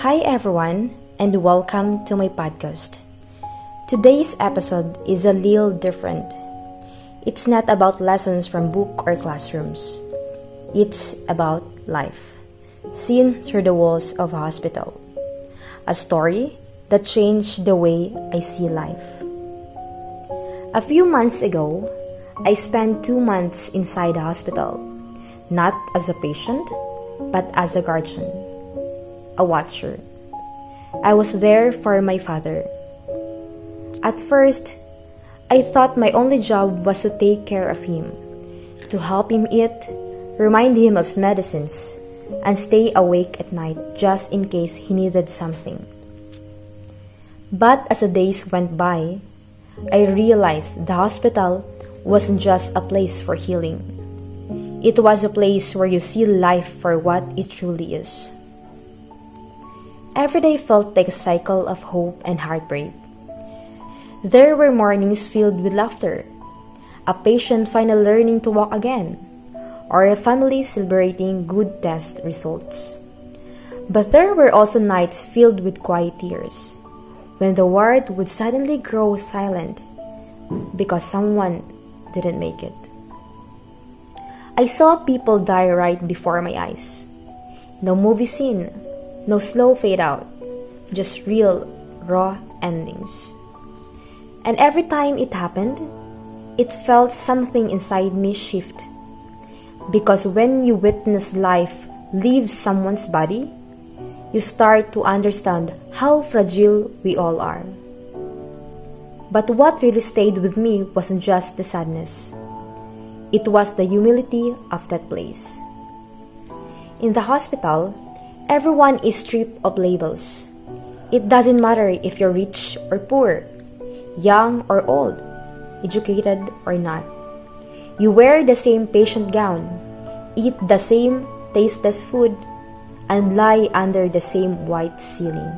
Hi everyone, and welcome to my podcast. Today's episode is a little different. It's not about lessons from book or classrooms. It's about life, seen through the walls of a hospital. A story that changed the way I see life. A few months ago, I spent 2 months inside the hospital, not as a patient, but as a guardian, a watcher. I was there for my father. At first, I thought my only job was to take care of him, to help him eat, remind him of his medicines, and stay awake at night just in case he needed something. But as the days went by, I realized the hospital wasn't just a place for healing. It was a place where you see life for what it truly is. Every day felt like a cycle of hope and heartbreak. There were mornings filled with laughter, a patient finally learning to walk again, or a family celebrating good test results. But there were also nights filled with quiet tears, when the ward would suddenly grow silent because someone didn't make it. I saw people die right before my eyes. No movie scene, no slow fade out, just real, raw endings. And every time it happened, it felt something inside me shift. Because when you witness life leave someone's body, you start to understand how fragile we all are. But what really stayed with me wasn't just the sadness. It was the humility of that place. In the hospital, everyone is stripped of labels. It doesn't matter if you're rich or poor, young or old, educated or not. You wear the same patient gown, eat the same tasteless food, and lie under the same white ceiling.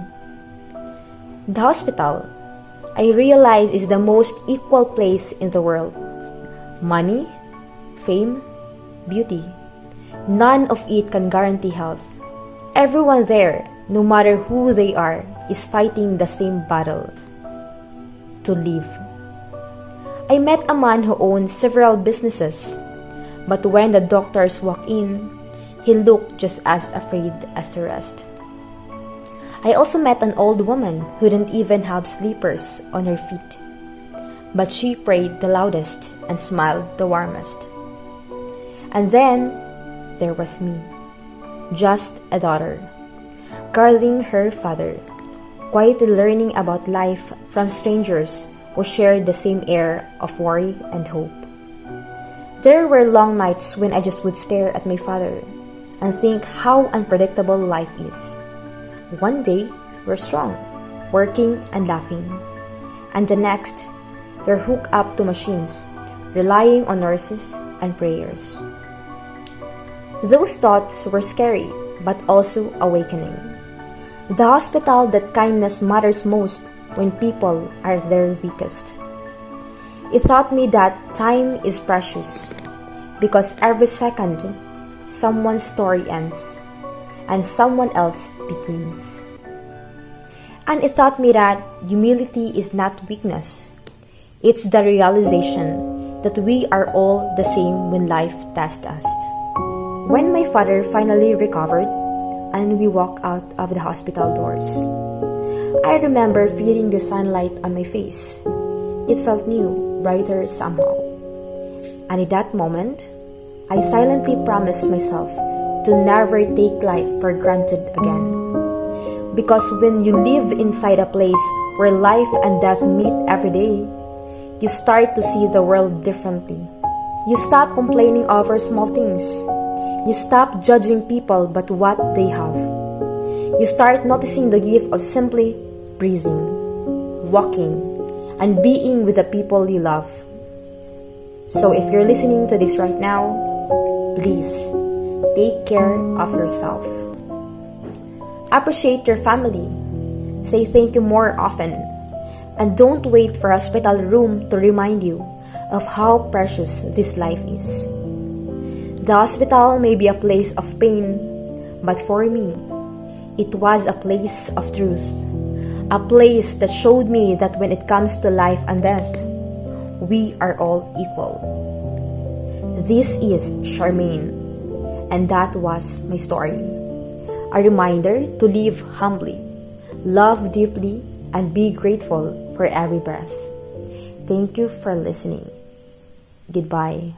The hospital, I realize, is the most equal place in the world. Money, fame, beauty, none of it can guarantee health. Everyone there, no matter who they are, is fighting the same battle: to live. I met a man who owned several businesses, but when the doctors walked in, he looked just as afraid as the rest. I also met an old woman who didn't even have slippers on her feet, but she prayed the loudest and smiled the warmest. And then there was me, just a daughter, guarding her father, quietly learning about life from strangers who shared the same air of worry and hope. There were long nights when I just would stare at my father and think how unpredictable life is. One day, we're strong, working and laughing, and the next, you're hooked up to machines, relying on nurses and prayers. Those thoughts were scary, but also awakening. The hospital that kindness matters most when people are their weakest. It taught me that time is precious, because every second, someone's story ends, and someone else begins. And it taught me that humility is not weakness. It's the realization that we are all the same when life tests us. When my father finally recovered and we walked out of the hospital doors, I remember feeling the sunlight on my face. It felt new, brighter somehow. And in that moment, I silently promised myself to never take life for granted again. Because when you live inside a place where life and death meet every day, you start to see the world differently. You stop complaining over small things. You stop judging people but what they have. You start noticing the gift of simply breathing, walking, and being with the people you love. So if you're listening to this right now, please take care of yourself. Appreciate your family. Say thank you more often. And don't wait for a hospital room to remind you of how precious this life is. The hospital may be a place of pain, but for me, It was a place of truth, a place that showed me that when it comes to life and death, we are all equal. This is Charmaine, and that was my story. A reminder to live humbly, love deeply, and be grateful for every breath. Thank you for listening. Goodbye.